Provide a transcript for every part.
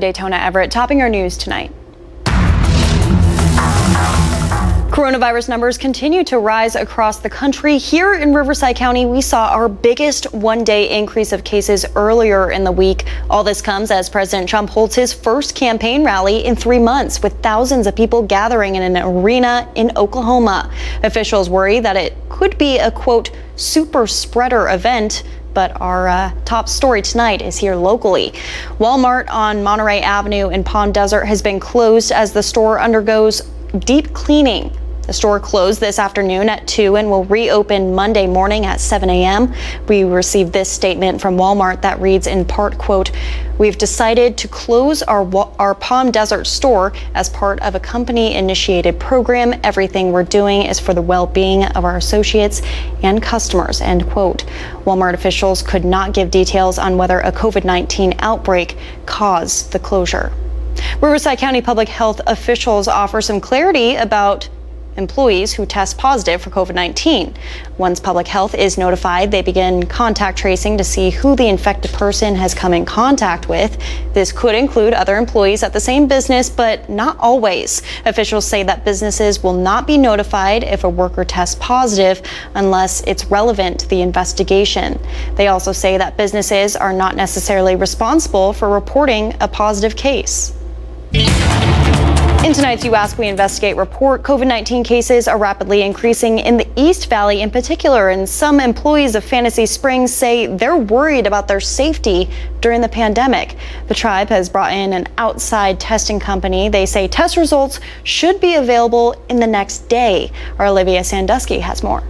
Daytona Everett, topping our news tonight. Coronavirus numbers continue to rise across the country. Here in Riverside County, we saw our biggest one-day increase of cases earlier in the week. All this comes as President Trump holds his first campaign rally in 3 months, with thousands of people gathering in an arena in Oklahoma. Officials worry that it could be a, quote, super spreader event. But our top story tonight is here locally. Walmart on Monterey Avenue in Palm Desert has been closed as the store undergoes deep cleaning. The store closed this afternoon at 2 and will reopen Monday morning at 7 a.m. We received this statement from Walmart that reads in part, quote, "We've decided to close our Palm Desert store as part of a company-initiated program. Everything we're doing is for the well-being of our associates and customers," end quote. Walmart officials could not give details on whether a COVID-19 outbreak caused the closure. Riverside County Public Health officials offer some clarity about employees who test positive for COVID-19. Once public health is notified, they begin contact tracing to see who the infected person has come in contact with. This could include other employees at the same business, but not always. Officials say that businesses will not be notified if a worker tests positive unless it's relevant to the investigation. They also say that businesses are not necessarily responsible for reporting a positive case. In tonight's You Ask, We Investigate report, COVID-19 cases are rapidly increasing in the East Valley in particular, and some employees of Fantasy Springs say they're worried about their safety during the pandemic. The tribe has brought in an outside testing company. They say test results should be available in the next day. Our Olivia Sandusky has more.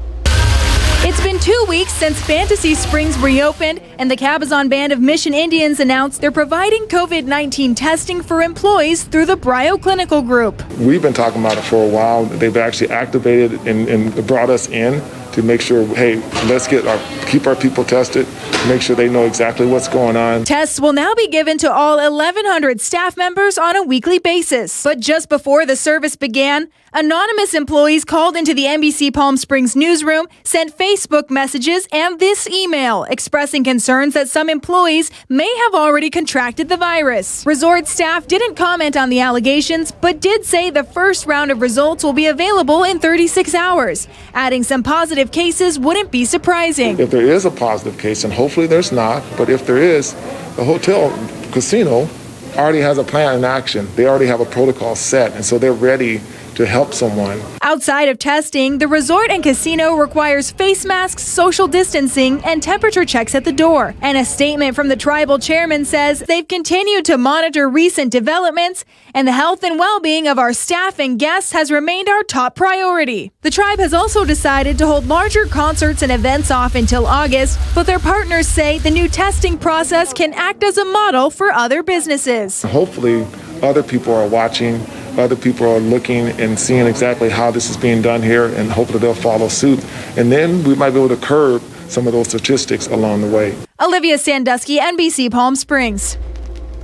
It's been 2 weeks since Fantasy Springs reopened, and the Cabazon Band of Mission Indians announced they're providing COVID-19 testing for employees through the Brio Clinical Group. We've been talking about it for a while. They've actually activated and brought us in to make sure, hey, let's keep our people tested, make sure they know exactly what's going on. Tests will now be given to all 1,100 staff members on a weekly basis. But just before the service began, anonymous employees called into the NBC Palm Springs newsroom, sent Facebook messages and this email expressing concerns that some employees may have already contracted the virus. Resort staff didn't comment on the allegations, but did say the first round of results will be available in 36 hours, adding some positive cases wouldn't be surprising. If there is a positive case, and hopefully there's not, but if there is, the hotel casino already has a plan in action. They already have a protocol set, and so they're ready to help someone. Outside of testing, the resort and casino requires face masks, social distancing, and temperature checks at the door. And a statement from the tribal chairman says they've continued to monitor recent developments, and the health and well-being of our staff and guests has remained our top priority. The tribe has also decided to hold larger concerts and events off until August, but their partners say the new testing process can act as a model for other businesses. Hopefully, other people are watching. Other people are looking and seeing exactly how this is being done here, and hopefully they'll follow suit. And then we might be able to curb some of those statistics along the way. Olivia Sandusky, NBC Palm Springs.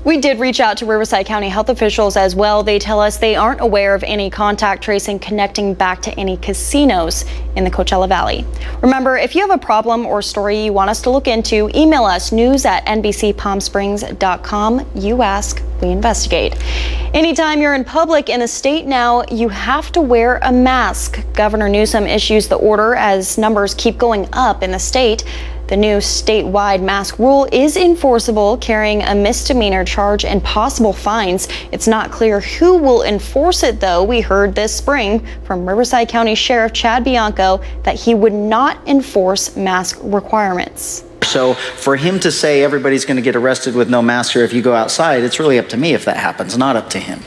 We did reach out to Riverside County health officials as well. They tell us they aren't aware of any contact tracing connecting back to any casinos in the Coachella Valley. Remember, if you have a problem or story you want us to look into, email us news@nbcpalmsprings.com. You ask, we investigate. Anytime you're in public in the state now, you have to wear a mask. Governor Newsom issues the order as numbers keep going up in the state. The new statewide mask rule is enforceable, carrying a misdemeanor charge and possible fines. It's not clear who will enforce it, though. We heard this spring from Riverside County Sheriff Chad Bianco that he would not enforce mask requirements. So for him to say everybody's going to get arrested with no mask or if you go outside, it's really up to me if that happens, not up to him.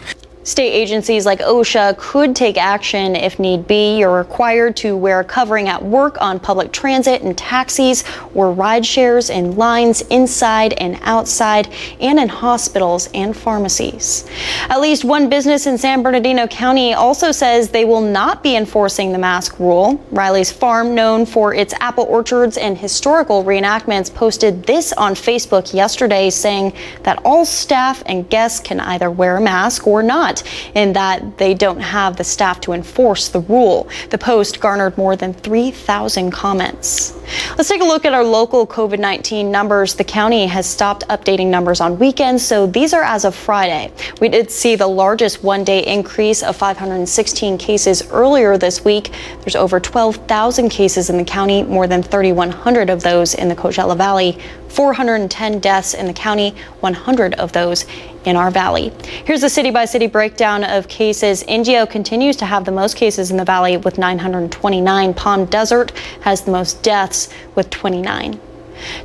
State agencies like OSHA could take action if need be. You're required to wear a covering at work, on public transit and taxis, or ride shares, in lines inside and outside, and in hospitals and pharmacies. At least one business in San Bernardino County also says they will not be enforcing the mask rule. Riley's Farm, known for its apple orchards and historical reenactments, posted this on Facebook yesterday, saying that all staff and guests can either wear a mask or not. not, in that they don't have the staff to enforce the rule. The post garnered more than 3,000 comments. Let's take a look at our local COVID-19 numbers. The county has stopped updating numbers on weekends, so these are as of Friday. We did see the largest one-day increase of 516 cases earlier this week. There's over 12,000 cases in the county, more than 3,100 of those in the Coachella Valley, 410 deaths in the county, 100 of those in our valley. Here's the city-by-city breakdown of cases. Indio continues to have the most cases in the valley with 929. Palm Desert has the most deaths with 29.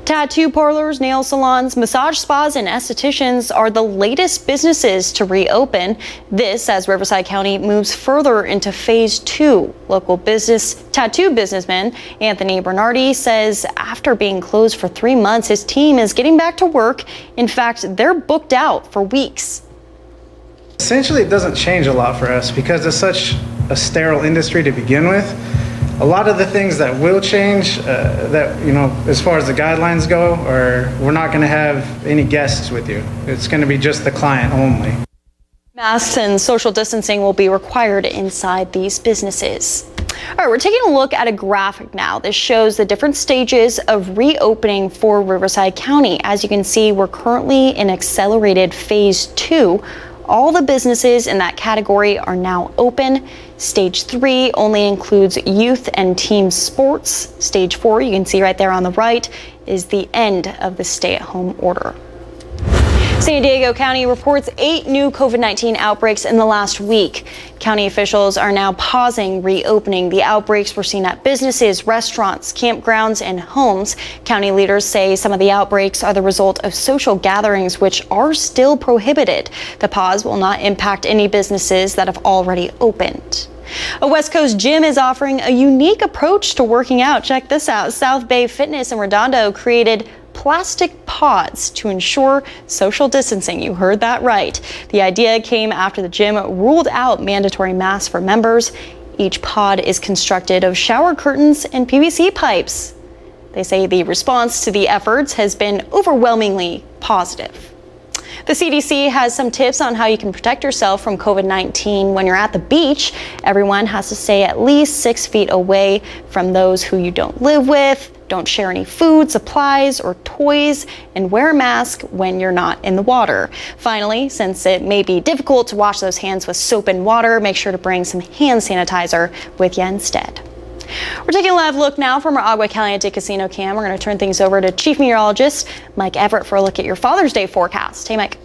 Tattoo parlors, nail salons, massage spas, and estheticians are the latest businesses to reopen. This as Riverside County moves further into phase 2. Local tattoo businessman Anthony Bernardi says after being closed for 3 months, his team is getting back to work. In fact, they're booked out for weeks. Essentially, it doesn't change a lot for us because it's such a sterile industry to begin with. A lot of the things that will change, as far as the guidelines go, are we're not going to have any guests with you. It's going to be just the client only. Masks and social distancing will be required inside these businesses. All right, we're taking a look at a graphic now. This shows the different stages of reopening for Riverside County. As you can see, we're currently in accelerated phase 2. All the businesses in that category are now open. Stage 3 only includes youth and team sports. Stage 4, you can see right there on the right, is the end of the stay-at-home order. San Diego County reports 8 new COVID-19 outbreaks in the last week. County officials are now pausing reopening. The outbreaks were seen at businesses, restaurants, campgrounds, and homes. County leaders say some of the outbreaks are the result of social gatherings, which are still prohibited. The pause will not impact any businesses that have already opened. A West Coast gym is offering a unique approach to working out. Check this out. South Bay Fitness in Redondo created plastic pods to ensure social distancing. You heard that right. The idea came after the gym ruled out mandatory masks for members. Each pod is constructed of shower curtains and PVC pipes. They say the response to the efforts has been overwhelmingly positive. The CDC has some tips on how you can protect yourself from COVID-19 when you're at the beach. Everyone has to stay at least 6 feet away from those who you don't live with. Don't share any food, supplies, or toys, and wear a mask when you're not in the water. Finally, since it may be difficult to wash those hands with soap and water, make sure to bring some hand sanitizer with you instead. We're taking a live look now from our Agua Caliente Casino cam. We're going to turn things over to Chief Meteorologist Mike Everett for a look at your Father's Day forecast. Hey, Mike.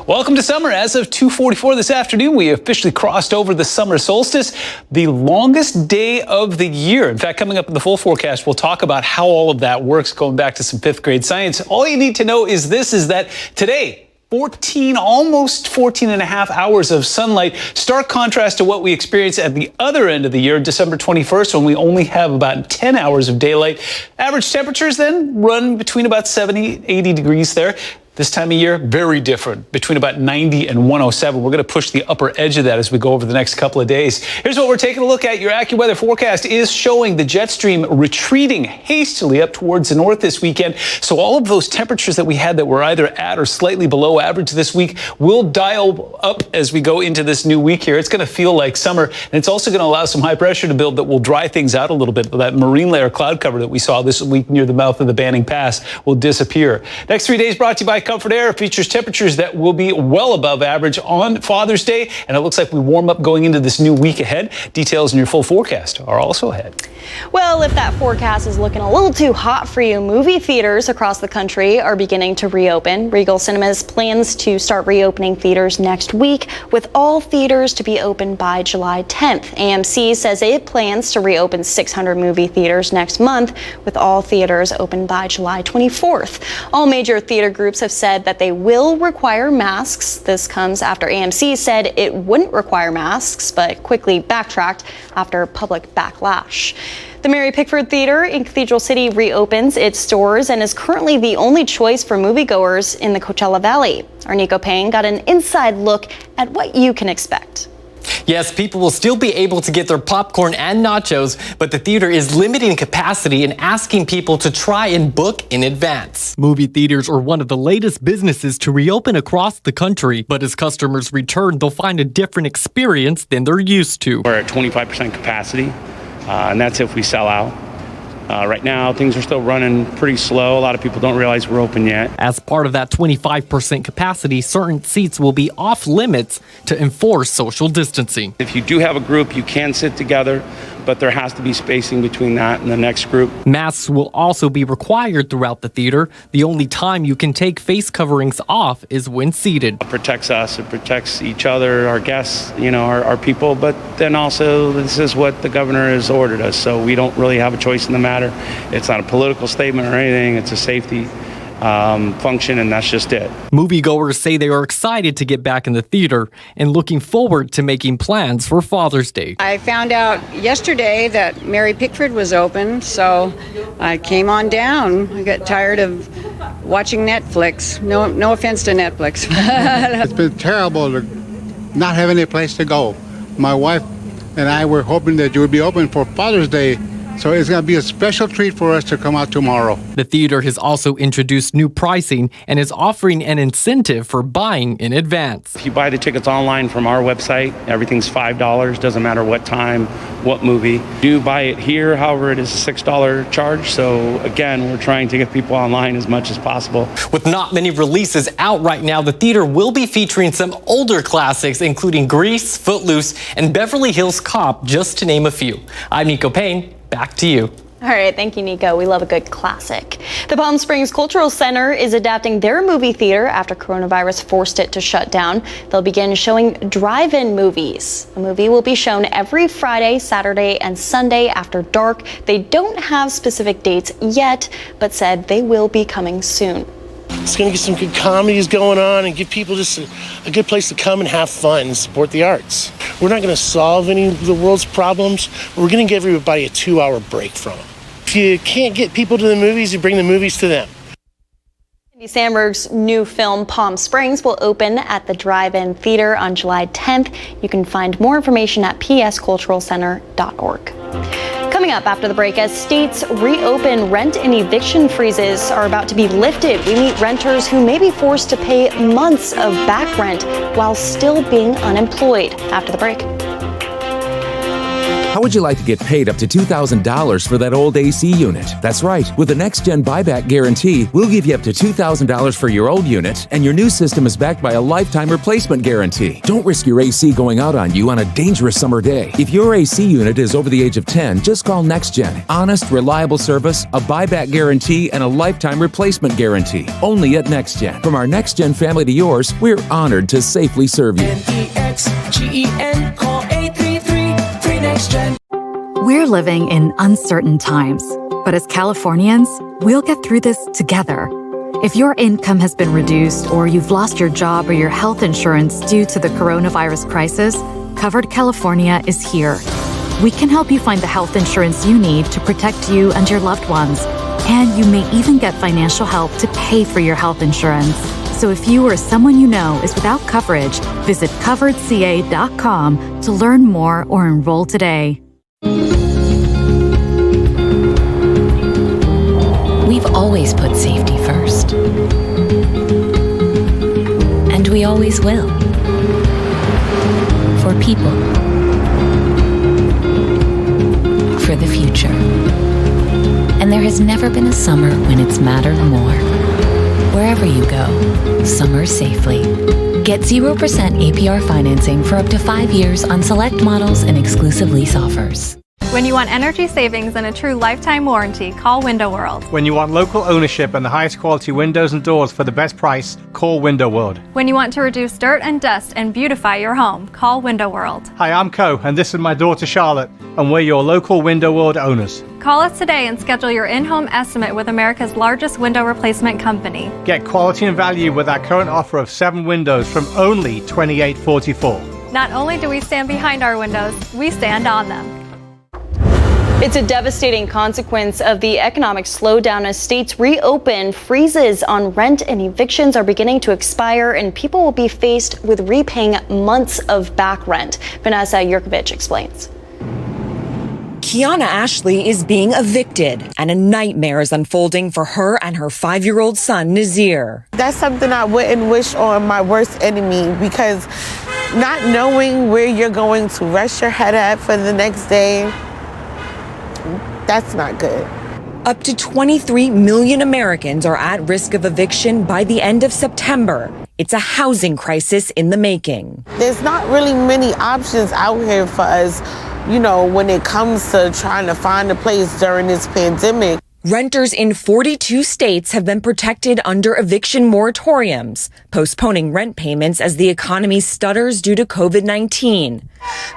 Welcome to summer. As of 2:44 this afternoon, we officially crossed over the summer solstice, the longest day of the year. In fact, coming up in the full forecast, we'll talk about how all of that works, going back to some 5th grade science. All you need to know is that today, almost 14 and a half hours of sunlight, stark contrast to what we experience at the other end of the year, December 21st, when we only have about 10 hours of daylight. Average temperatures then run between about 70, 80 degrees there. This time of year, very different, between about 90 and 107. We're going to push the upper edge of that as we go over the next couple of days. Here's what we're taking a look at. Your AccuWeather forecast is showing the jet stream retreating hastily up towards the north this weekend. So all of those temperatures that we had that were either at or slightly below average this week will dial up as we go into this new week here. It's going to feel like summer, and it's also going to allow some high pressure to build that will dry things out a little bit. That marine layer cloud cover that we saw this week near the mouth of the Banning Pass will disappear. Next 3 days brought to you by Comfort Air. Features temperatures that will be well above average on Father's Day, and it looks like we warm up going into this new week ahead. Details in your full forecast are also ahead. Well, if that forecast is looking a little too hot for you, movie theaters across the country are beginning to reopen. Regal Cinemas plans to start reopening theaters next week, with all theaters to be open by July 10th. AMC says it plans to reopen 600 movie theaters next month, with all theaters open by July 24th. All major theater groups have said that they will require masks. This comes after AMC said it wouldn't require masks, but quickly backtracked after public backlash. The Mary Pickford Theater in Cathedral City reopens its doors and is currently the only choice for moviegoers in the Coachella Valley. Our Nico Payne got an inside look at what you can expect. Yes, people will still be able to get their popcorn and nachos, but the theater is limiting capacity and asking people to try and book in advance. Movie theaters are one of the latest businesses to reopen across the country, but as customers return, they'll find a different experience than they're used to. We're at 25% capacity, and that's if we sell out. Right now, things are still running pretty slow. A lot of people don't realize we're open yet. As part of that 25% capacity, certain seats will be off limits to enforce social distancing. If you do have a group, you can sit together, but there has to be spacing between that and the next group. Masks will also be required throughout the theater. The only time you can take face coverings off is when seated. It protects us, it protects each other, our guests, our people, but then also this is what the governor has ordered us, so we don't really have a choice in the matter. It's not a political statement or anything, it's a safety function, and that's just it. Moviegoers say they are excited to get back in the theater and looking forward to making plans for Father's Day. I found out yesterday that Mary Pickford was open, so I came on down. I got tired of watching Netflix. No offense to Netflix. It's been terrible to not have any place to go. My wife and I were hoping that you would be open for Father's Day. So it's going to be a special treat for us to come out tomorrow. The theater has also introduced new pricing and is offering an incentive for buying in advance. If you buy the tickets online from our website, everything's $5, doesn't matter what time, what movie. You buy it here, however, it is a $6 charge. So again, we're trying to get people online as much as possible. With not many releases out right now, the theater will be featuring some older classics, including Grease, Footloose, and Beverly Hills Cop, just to name a few. I'm Nico Payne. Back to you. All right, thank you, Nico. We love a good classic. The Palm Springs Cultural Center is adapting their movie theater after coronavirus forced it to shut down. They'll begin showing drive-in movies. The movie will be shown every Friday, Saturday, and Sunday after dark. They don't have specific dates yet, but said they will be coming soon. It's going to get some good comedies going on and give people just a good place to come and have fun and support the arts. We're not going to solve any of the world's problems. We're going to give everybody a 2-hour break from them. If you can't get people to the movies, you bring the movies to them. Andy Samberg's new film, Palm Springs, will open at the Drive-In Theater on July 10th. You can find more information at psculturalcenter.org. Coming up after the break, as states reopen, rent and eviction freezes are about to be lifted. We meet renters who may be forced to pay months of back rent while still being unemployed. After the break. How would you like to get paid up to $2,000 for that old AC unit? That's right. With the Next Gen Buyback Guarantee, we'll give you up to $2,000 for your old unit, and your new system is backed by a lifetime replacement guarantee. Don't risk your AC going out on you on a dangerous summer day. If your AC unit is over the age of 10, just call Next Gen. Honest, reliable service, a buyback guarantee, and a lifetime replacement guarantee. Only at Next Gen. From our Next Gen family to yours, we're honored to safely serve you. NEXGEN, call 833-3NEXTGEN. We're living in uncertain times, but as Californians, we'll get through this together. If your income has been reduced or you've lost your job or your health insurance due to the coronavirus crisis, Covered California is here. We can help you find the health insurance you need to protect you and your loved ones. And you may even get financial help to pay for your health insurance. So if you or someone you know is without coverage, visit coveredca.com to learn more or enroll today. We've always put safety first. And we always will. For people. For the future. And there has never been a summer when it's mattered more. Wherever you go, summer safely. Get 0% APR financing for up to 5 years on select models and exclusive lease offers. When you want energy savings and a true lifetime warranty, call Window World. When you want local ownership and the highest quality windows and doors for the best price, call Window World. When you want to reduce dirt and dust and beautify your home, call Window World. Hi, I'm Co, and this is my daughter Charlotte, and we're your local Window World owners. Call us today and schedule your in-home estimate with America's largest window replacement company. Get quality and value with our current offer of 7 windows from only $28.44. Not only do we stand behind our windows, we stand on them. It's a devastating consequence of the economic slowdown as states reopen. Freezes on rent and evictions are beginning to expire, and people will be faced with repaying months of back rent. Vanessa Yurkovich explains. Kiana Ashley is being evicted, and a nightmare is unfolding for her and her 5-year-old son, Nazir. That's something I wouldn't wish on my worst enemy, because not knowing where you're going to rest your head at for the next day, that's not good. Up to 23 million Americans are at risk of eviction by the end of September. It's a housing crisis in the making. There's not really many options out here for us, when it comes to trying to find a place during this pandemic. Renters in 42 states have been protected under eviction moratoriums, postponing rent payments as the economy stutters due to COVID-19.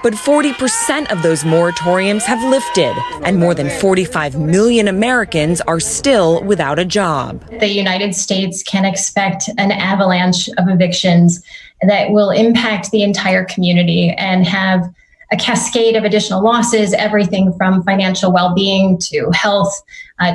But 40% of those moratoriums have lifted, and more than 45 million Americans are still without a job. The United States can expect an avalanche of evictions that will impact the entire community and have a cascade of additional losses, everything from financial well-being to health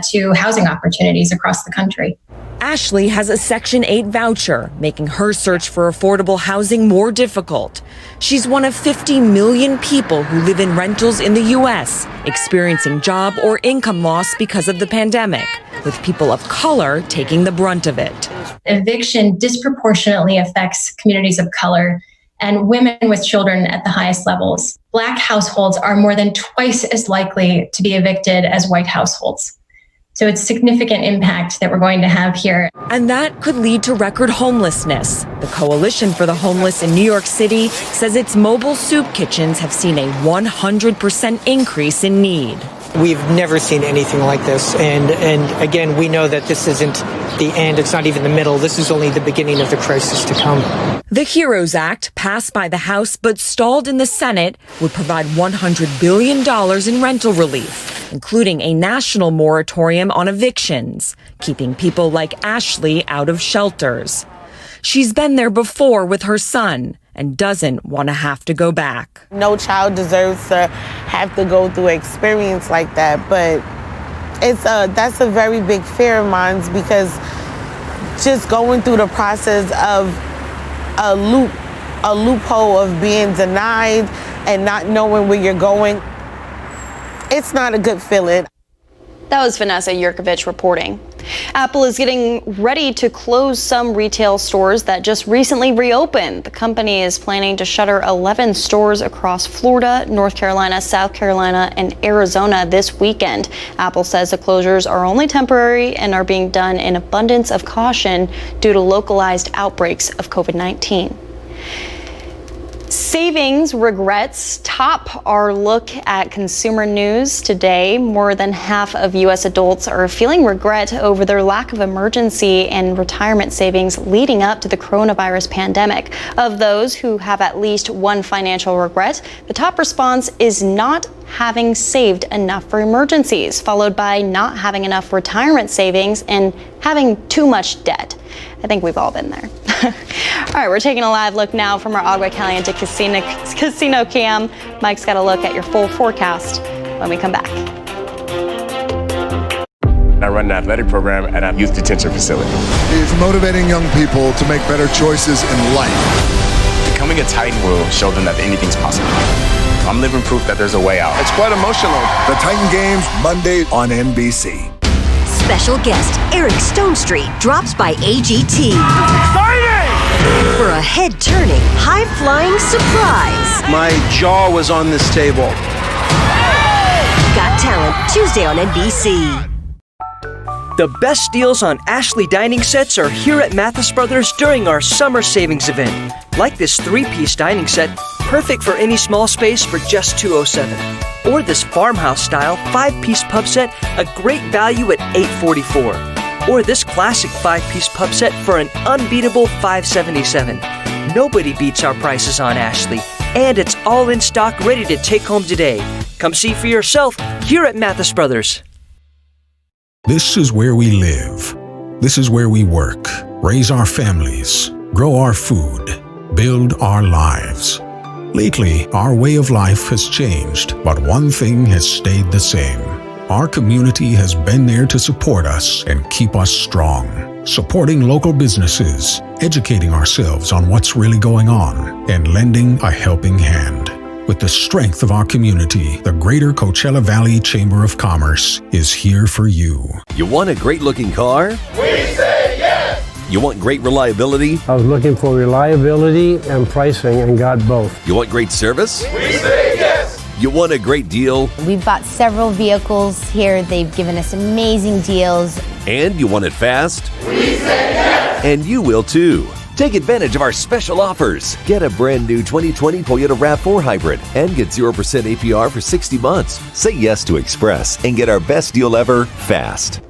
to housing opportunities across the country. Ashley has a Section 8 voucher, making her search for affordable housing more difficult. She's one of 50 million people who live in rentals in the U.S., experiencing job or income loss because of the pandemic, with people of color taking the brunt of it. Eviction disproportionately affects communities of color and women with children at the highest levels. Black households are more than twice as likely to be evicted as white households. So it's significant impact that we're going to have here. And that could lead to record homelessness. The Coalition for the Homeless in New York City says its mobile soup kitchens have seen a 100% increase in need. We've never seen anything like this. And again, we know that this isn't the end. It's not even the middle. This is only the beginning of the crisis to come. The HEROES Act, passed by the House but stalled in the Senate, would provide $100 billion in rental relief, including a national moratorium on evictions, keeping people like Ashley out of shelters. She's been there before with her son and doesn't want to have to go back. No child deserves to have to go through an experience like that, but that's a very big fear of mine, because just going through the process of a loophole of being denied and not knowing where you're going, it's not a good feeling. That was Vanessa Yurkovich reporting. Apple is getting ready to close some retail stores that just recently reopened. The company is planning to shutter 11 stores across Florida, North Carolina, South Carolina, and Arizona this weekend. Apple says the closures are only temporary and are being done in abundance of caution due to localized outbreaks of COVID-19. Savings regrets top our look at consumer news today. More than half of U.S. adults are feeling regret over their lack of emergency and retirement savings leading up to the coronavirus pandemic. Of those who have at least one financial regret, the top response is not having saved enough for emergencies, followed by not having enough retirement savings and having too much debt. I think we've all been there. All right, we're taking a live look now from our Agua Caliente casino cam. Mike's got a look at your full forecast when we come back. I run an athletic program at a youth detention facility. It's motivating young people to make better choices in life. Becoming a Titan will show them that anything's possible. I'm living proof that there's a way out. It's quite emotional. The Titan Games, Monday on NBC. Special guest Eric Stonestreet drops by AGT for a head-turning, high-flying surprise. My jaw was on this table. Got Talent, Tuesday on NBC. The best deals on Ashley dining sets are here at Mathis Brothers during our summer savings event. Like this 3-piece dining set, perfect for any small space for just $207. Or this farmhouse-style 5-piece pub set, a great value at $844. Or this classic 5-piece pub set for an unbeatable $577. Nobody beats our prices on Ashley, and it's all in stock ready to take home today. Come see for yourself here at Mathis Brothers. This is where we live. This is where we work, raise our families, grow our food, build our lives. Lately, our way of life has changed, but one thing has stayed the same. Our community has been there to support us and keep us strong. Supporting local businesses, educating ourselves on what's really going on, and lending a helping hand. With the strength of our community, the Greater Coachella Valley Chamber of Commerce is here for you. You want a great-looking car? We say yes! You want great reliability? I was looking for reliability and pricing and got both. You want great service? We say yes! You want a great deal? We've bought several vehicles here. They've given us amazing deals. And you want it fast? We say yes! And you will too. Take advantage of our special offers. Get a brand new 2020 Toyota RAV4 Hybrid and get 0% APR for 60 months. Say yes to Express and get our best deal ever fast.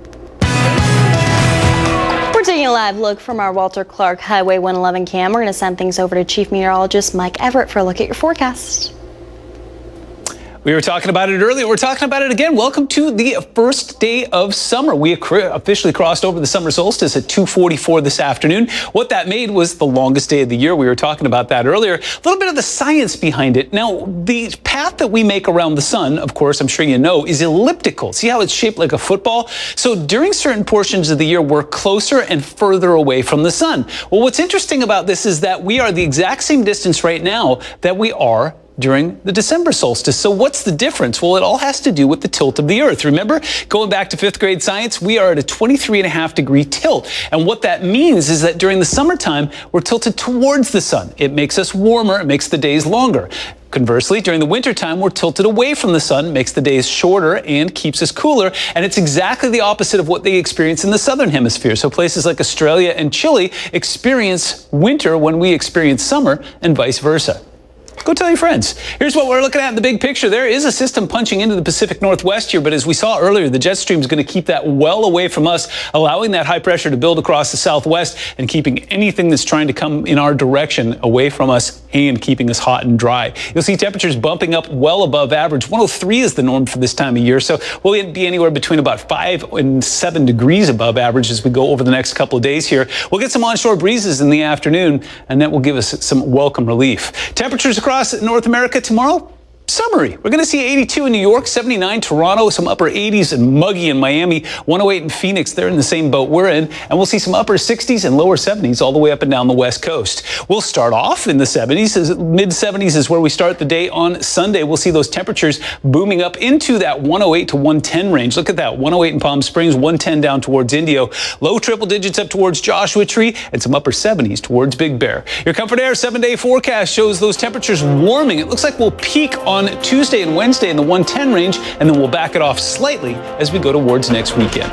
We're taking a live look from our Walter Clark Highway 111 cam. We're going to send things over to Chief Meteorologist Mike Everett for a look at your forecast. We were talking about it earlier. We're talking about it again. Welcome to the first day of summer. We officially crossed over the summer solstice at 2:44 this afternoon. What that made was the longest day of the year. We were talking about that earlier. A little bit of the science behind it. Now, the path that we make around the sun, of course, I'm sure you know, is elliptical. See how it's shaped like a football? So during certain portions of the year, we're closer and further away from the sun. Well, what's interesting about this is that we are the exact same distance right now that we are during the December solstice. So what's the difference? Well, it all has to do with the tilt of the Earth. Remember, going back to 5th grade science, we are at a 23.5-degree tilt. And what that means is that during the summertime, we're tilted towards the sun. It makes us warmer, it makes the days longer. Conversely, during the wintertime, we're tilted away from the sun, makes the days shorter and keeps us cooler. And it's exactly the opposite of what they experience in the southern hemisphere. So places like Australia and Chile experience winter when we experience summer and vice versa. Go tell your friends. Here's what we're looking at in the big picture. There is a system punching into the Pacific Northwest here, but as we saw earlier, the jet stream is going to keep that well away from us, allowing that high pressure to build across the southwest and keeping anything that's trying to come in our direction away from us and keeping us hot and dry. You'll see temperatures bumping up well above average. 103 is the norm for this time of year, so we'll be anywhere between about 5 and 7 degrees above average as we go over the next couple of days here. We'll get some onshore breezes in the afternoon, and that will give us some welcome relief. Temperatures across North America tomorrow, summery. We're going to see 82 in New York, 79 Toronto, some upper 80s and muggy in Miami, 108 in Phoenix. They're in the same boat we're in. And we'll see some upper 60s and lower 70s all the way up and down the West Coast. We'll start off in the 70s. Mid 70s is where we start the day on Sunday. We'll see those temperatures booming up into that 108 to 110 range. Look at that, 108 in Palm Springs, 110 down towards Indio. Low triple digits up towards Joshua Tree and some upper 70s towards Big Bear. Your Comfort Air 7-day forecast shows those temperatures warming. It looks like we'll peak on Tuesday and Wednesday in the 110 range, and then we'll back it off slightly as we go towards next weekend.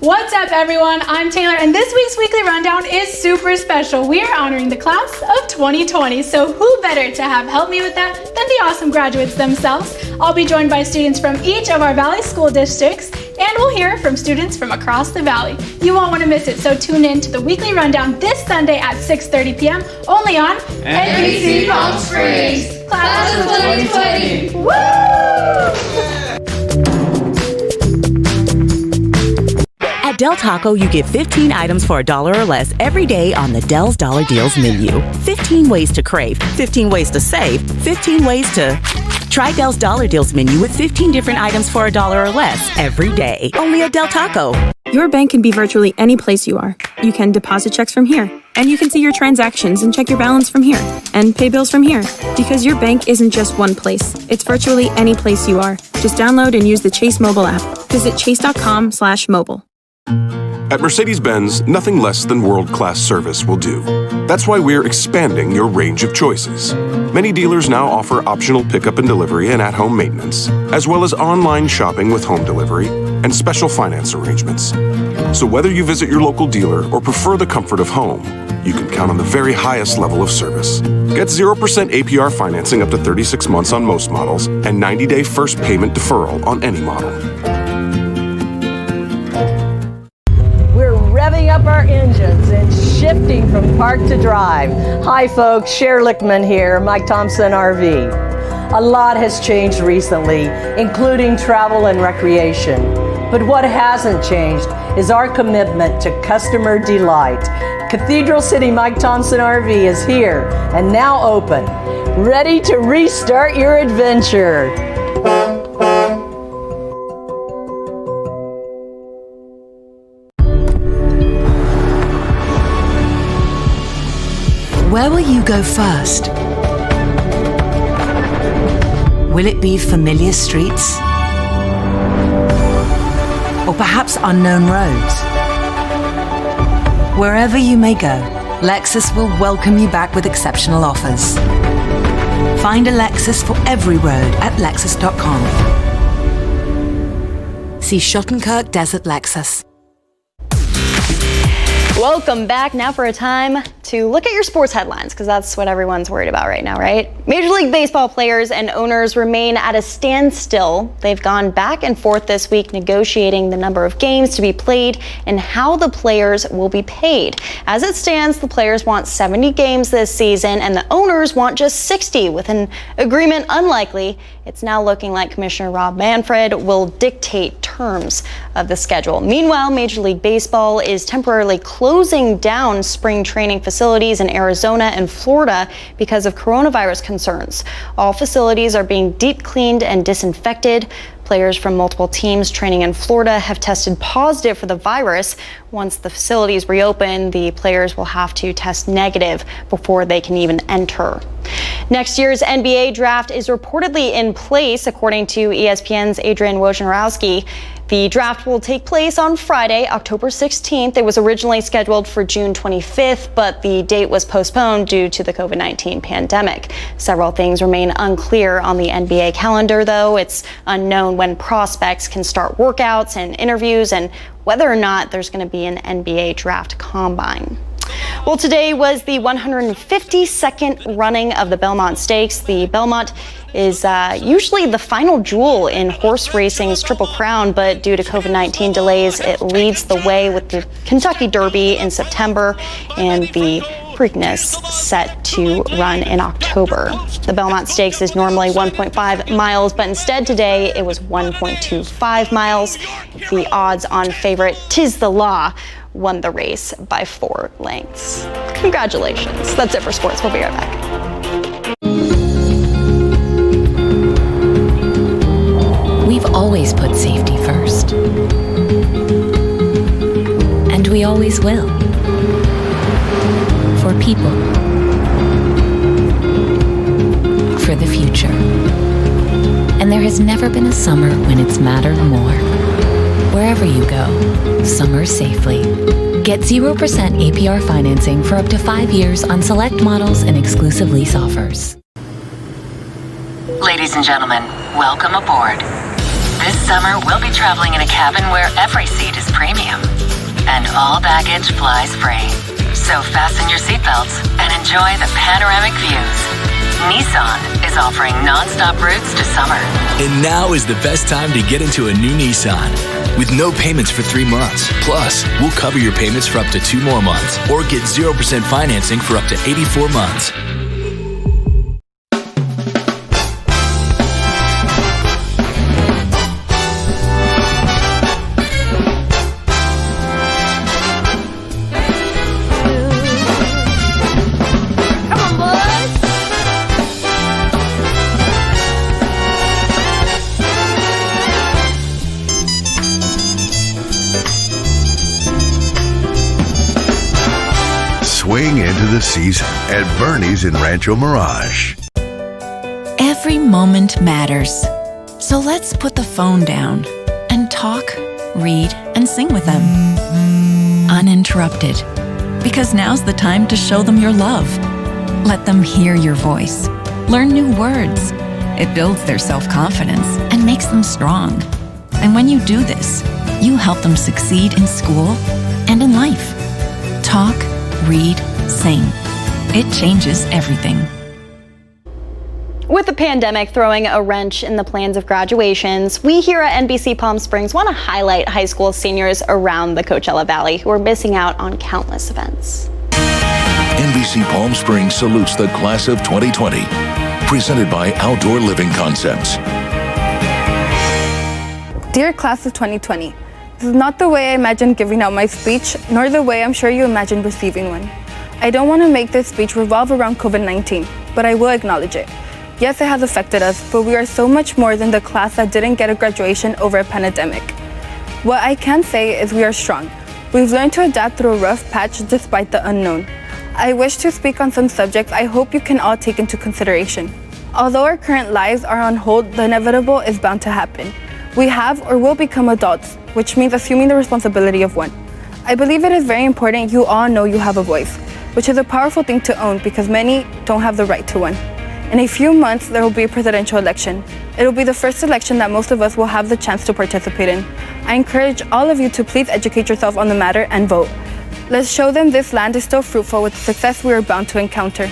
What's up, everyone? I'm Taylor, and this week's Weekly Rundown is super special. We are honoring the class of 2020, so who better to have help me with that than the awesome graduates themselves? I'll be joined by students from each of our Valley school districts, and we'll hear from students from across the Valley. You won't want to miss it, so tune in to the Weekly Rundown this Sunday at 6:30 p.m. only on NBC Palm Springs, class of 2020. Woo! At Del Taco, you get 15 items for $1 or less every day on the Del's Dollar Deals menu. 15 ways to crave, 15 ways to save, 15 ways to... Try Del's Dollar Deals menu with 15 different items for $1 or less every day. Only at Del Taco. Your bank can be virtually any place you are. You can deposit checks from here, and you can see your transactions and check your balance from here, and pay bills from here. Because your bank isn't just one place. It's virtually any place you are. Just download and use the Chase mobile app. Visit chase.com/mobile. At Mercedes-Benz, nothing less than world-class service will do. That's why we're expanding your range of choices. Many dealers now offer optional pickup and delivery and at-home maintenance, as well as online shopping with home delivery and special finance arrangements. So whether you visit your local dealer or prefer the comfort of home, you can count on the very highest level of service. Get 0% APR financing up to 36 months on most models and 90-day first payment deferral on any model. Revving up our engines and shifting from park to drive. Hi folks, Cher Lichtman here, Mike Thompson RV. A lot has changed recently, including travel and recreation. But what hasn't changed is our commitment to customer delight. Cathedral City Mike Thompson RV is here and now open, ready to restart your adventure. Where will you go first? Will it be familiar streets? Or perhaps unknown roads? Wherever you may go, Lexus will welcome you back with exceptional offers. Find a Lexus for every road at Lexus.com. See Schottenkirk Desert Lexus. Welcome back. Now for a time to look at your sports headlines, because that's what everyone's worried about right now, right? Major League Baseball players and owners remain at a standstill. They've gone back and forth this week negotiating the number of games to be played and how the players will be paid. As it stands, the players want 70 games this season and the owners want just 60. With an agreement unlikely, it's now looking like Commissioner Rob Manfred will dictate terms of the schedule. Meanwhile, Major League Baseball is temporarily closing down spring training facilities in Arizona and Florida because of coronavirus concerns. All facilities are being deep cleaned and disinfected. Players from multiple teams training in Florida have tested positive for the virus. Once the facilities reopen, the players will have to test negative before they can even enter. Next year's NBA draft is reportedly in place, according to ESPN's Adrian Wojnarowski. The draft will take place on Friday, October 16th. It was originally scheduled for June 25th, but the date was postponed due to the COVID-19 pandemic. Several things remain unclear on the NBA calendar, though. It's unknown when prospects can start workouts and interviews and whether or not there's going to be an NBA draft combine. Well, today was the 152nd running of the Belmont Stakes. The Belmont is usually the final jewel in horse racing's Triple Crown, but due to COVID-19 delays, it leads the way with the Kentucky Derby in September and the Preakness set to run in October. The Belmont Stakes is normally 1.5 miles, but instead today it was 1.25 miles. The odds on favorite Tiz the Law won the race by 4 lengths. Congratulations. That's it for sports. We'll be right back. We've always put safety first. And we always will. For people. For the future. And there has never been a summer when it's mattered more. Wherever you go, summer safely. Get 0% APR financing for up to 5 years on select models and exclusive lease offers. Ladies and gentlemen, welcome aboard. This summer, we'll be traveling in a cabin where every seat is premium and all baggage flies free. So fasten your seatbelts and enjoy the panoramic views. Nissan is offering non-stop routes to summer. And now is the best time to get into a new Nissan. With no payments for 3 months. Plus, we'll cover your payments for up to 2 more months or get 0% financing for up to 84 months. Swing into the season at Bernie's in Rancho Mirage. Every moment matters. So let's put the phone down and talk, read, and sing with them. Uninterrupted. Because now's the time to show them your love. Let them hear your voice. Learn new words. It builds their self-confidence and makes them strong. And when you do this, you help them succeed in school and in life. Talk, read, sing. It changes everything. With the pandemic throwing a wrench in the plans of graduations, we here at NBC Palm Springs want to highlight high school seniors around the Coachella Valley who are missing out on countless events. NBC Palm Springs salutes the class of 2020, presented by Outdoor Living Concepts. Dear class of 2020, This is not the way I imagined giving out my speech, nor the way I'm sure you imagined receiving one. I don't want to make this speech revolve around COVID-19, but I will acknowledge it. Yes, it has affected us, but we are so much more than the class that didn't get a graduation over a pandemic. What I can say is we are strong. We've learned to adapt through a rough patch despite the unknown. I wish to speak on some subjects I hope you can all take into consideration. Although our current lives are on hold, the inevitable is bound to happen. We have or will become adults, which means assuming the responsibility of one. I believe it is very important you all know you have a voice, which is a powerful thing to own because many don't have the right to one. In a few months, there will be a presidential election. It will be the first election that most of us will have the chance to participate in. I encourage all of you to please educate yourself on the matter and vote. Let's show them this land is still fruitful with the success we are bound to encounter.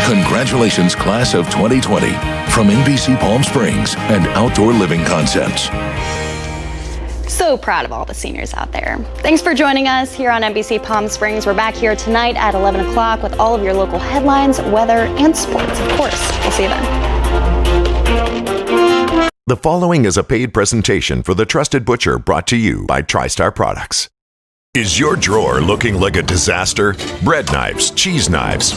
Congratulations, class of 2020, from NBC Palm Springs and Outdoor Living Concepts. So proud of all the seniors out there. Thanks for joining us here on NBC Palm Springs. We're back here tonight at 11 o'clock with all of your local headlines, weather, and sports, of course. We'll see you then. The following is a paid presentation for The Trusted Butcher, brought to you by TriStar Products. Is your drawer looking like a disaster? Bread knives, cheese knives,